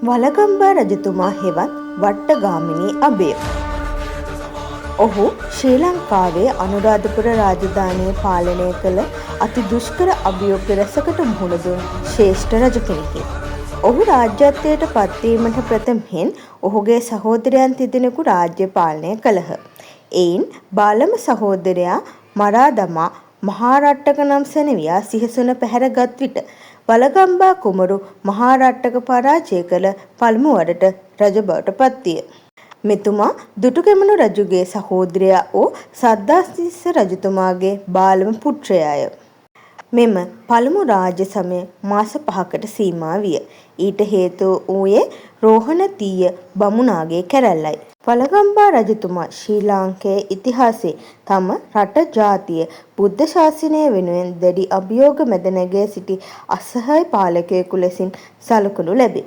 වලගම්බා රජතුමා හෙවත් වට්ටගාමිණී අභය. ඔහු ශ්‍රී ලංකාවේ අනුරාධපුර රාජධානිය පාලනය කළ අති දුෂ්කර අභියෝග රැසකට මුහුණ දුන් ශ්‍රේෂ්ඨ රජ කෙනෙකි. ඔහු රාජ්‍යත්වයට පත්වීමට ප්‍රථමයෙන් ඔහුගේ සහෝදරයන් තිදෙනෙකු රාජ්‍ය පාලනය කළහ. එයින් බාලම සහෝදරයා මරා දමා මහාරට්ටක නම් සෙනෙවියා සිහසුන පැහැරගත් විට වලගම්බා කුමරු මහාරට්ටක පරාජය කළ පළමු වරට රජ බවට පත්විය. මෙතුමා දුටුගැමුණු රජුගේ සහෝදරයා වූ සද්ධාතිස්ස රජතුමාගේ බාලම පුත්‍රයාය. මෙම පළමු රාජ්‍ය සමය මාස 5කට සීමා විය. ඊට හේතුව වූයේ රෝහණතීය බමුණාගේ කැරැල්ලයි. වලගම්බා රජතුමා ශ්‍රී ලාංකේය ඉතිහාසයේ තම රට ජාතිය බුද්ධ ශාසනය වෙනුවෙන් දැඩි අභියෝග මැද නැගී සිටි අසහාය පාලකයෙකු ලෙසින් සලකනු ලැබේ.